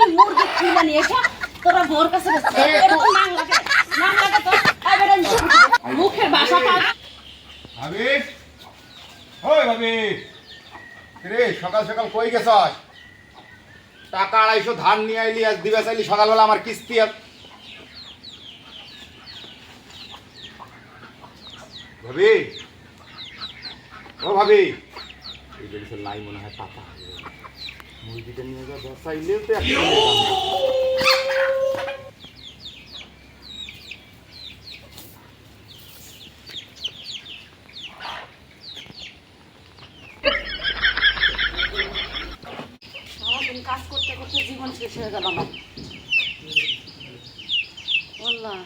তুই মুরগি খুলে নিয়ে এসে তোরা ভোর কাছে বসে এটা তো নাম লাগে তো এই বেটা মুখের ভাষা পাল ভাবি ওই ভাবি রে সকাল সকাল কই গেছস টাকা 250 ধার নিয়ে আইলি আজ দিবে চাইলি সকালবেলা আমার কিস্তি ভাবি ও ভাবি এই যে লাই মনে হয় পাতা মুরগিটা নিয়ে যা চাইলেও তো একটা কাজ করতে করতে জীবন শেষ হয়ে গেল আমার বললাম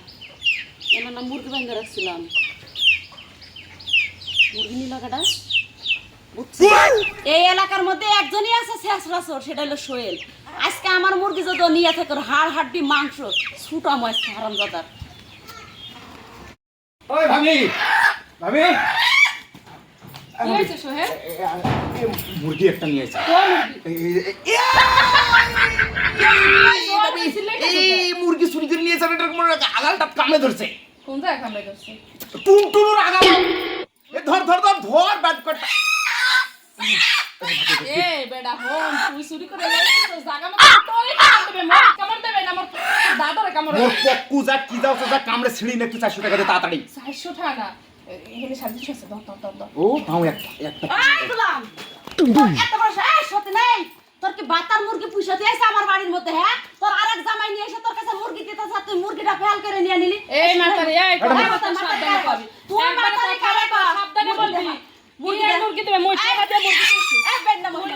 এমন না মুরগি বেঁধে রাখছিলাম মুরগি নিলাকাটা এই এলাকার মধ্যে একজনই আছে শেষরাসর সেটা হলো সোহেল আজকে আমার মুরগি যদি নিয়ে থাকে হাড় হাড্ডি মাংস ছুটা মাছ হারামজাদার ওই ভাবি ভাবি কি হয়েছে সোহেল মুরগি একটা নিয়ে এসে এই মুরগি চুরি করে নিয়ে যাবে এটার কোনো আগালটা কামড়ে ধরছে কোন জায়গায় কামড়ে ধরছে টুনটুনুর আগাল ধর ধর ধর ধর ব্যাট কর এ বেডা হন তুই চুরি করে লাইছিস জায়গা মতো তোরে কামড় দেবে না আমার দাদারে কামড় মোর পক্কু যা কি দাও যা কামড়ে ছিড়ি না একটু 400 টাকা দে তাড়াতাড়ি 400 টাকা না এখানে 700 আছে দাও ও তাও একটা এই গোলাম এত বড় এই সত্যি নাই তোর কি বাতার মুরগি পুষাতে আছে আমার বাড়ির মধ্যে হ্যাঁ তোর আরেক জামাই নিয়ে এসে তোর কাছে মুরগি দিতেছ তুই মুরগিটা ফেল করে নিয়ে নিলি এই মাতারি এই মাতার সাবধানে পাবি তুই মাতারে খাবে সাবধানে বলবি মুরগি দেবে মই টাকা দিয়ে মুরগি দিছি এই বেন না মহিলা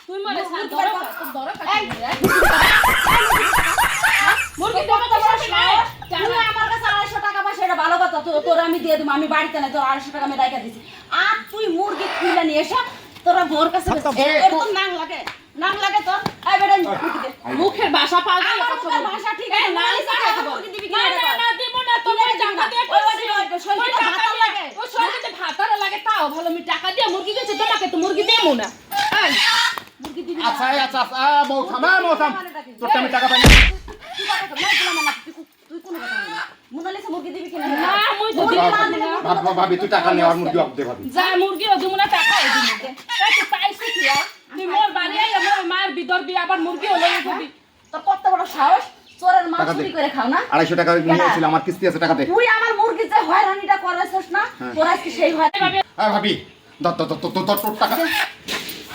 তুই মানে ধরো মুরগি দেবে তো তুই আমার কাছে 250 টাকা পাস এটা ভালো কথা তোর আমি দিয়ে দেব আমি বাড়িতে নাই তোর 250 টাকা আমি রাইখা দিছি আর তুই মুরগি খুলে নিয়ে এসে তোরা ভোর কাছে এরকম নাম লাগে তোর এই বেটা মুরগি দে মুখের ভাষা পাল্টাই আমার ভাষা ঠিক আছে না মুরগি দিবি না না না দিব না তোমার টাকা দিয়ে ওই ভাত লাগে ও সরকারে ভাতারে লাগে তাও ভালো আমি টাকা দিয়ে মুরগি গেছে তোমাকে তো মুরগি দেবো না এই মুরগি দিবি আচ্ছা আচ্ছা মৌথাম তোর আমি টাকা পাই না তুই কথা কর না দিলাম না তুই কোন কথা বলবি মুনালিসা মুরগি দিবি কিনা না মই তো দিব না ভাবি তুই টাকা নে আর মুরগি অফ দে ভাবি যা মুরগি ও দিব না টাকা ও দিব দে তুই পাইছিস কি আর তুই মোর বাড়ি আই আমার মার ভিতর দিয়ে আবার মুরগি হলো দিবি তোর কত বড় সাহস চোরের মাছ চুরি করে খাও না 250 টাকা নিয়েছিল আমার কিস্তি আছে টাকা দে তুই আমার মুরগি যে হয়রানিটা করেছিস না তোর আজকে সেই হয় হ্যাঁ ভাবি তোর টাকা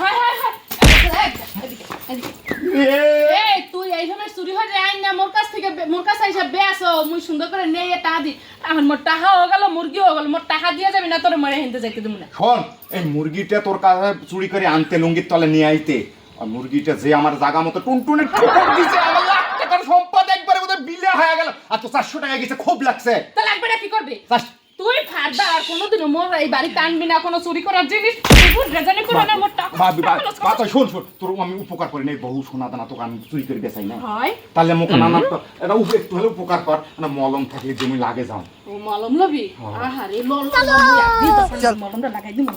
হায় হায় হায় এই তুই এই সময় চুরি হয়ে যায় না মোর কাছ থেকে মোর কাছে এসে বেসো মুই সুন্দর করে নেই টাকা দি আমার মোর টাকা হয়ে গেল মুরগি হয়ে গেল মোর টাকা দিয়ে যাবি না তোর মরে হিনতে যাইতে দেব না শোন এই মুরগিটা তোর কাছে চুরি করে আনতে লুঙ্গির তলে নিয়ে আইতে আর মুরগিটা যে আমার জায়গা মতো টুনটুনে ঠোকর দিছে আমার লাখ টাকার সম্পদ একবারে ওদের বিলে হয়ে গেল আর তো 400 টাকা গেছে খুব লাগছে তা লাগবে না কি করবে তুই ফারদা আর কোনোদিন মোর এই বাড়ি টানবি না কোনো চুরি করার জিনিস তুই রেজানি করে না মোর টাকা ভাবি শোন তোর আমি উপকার করি নাই বহু সোনা দানা তোকে আমি চুরি করে বেচাই না হয় তাহলে মুখ নানা তো এটা একটু হলে উপকার কর না মলম থাকলে জমি লাগে যাও ও মলম লবি আহারে মলম মলমটা লাগাই দিমু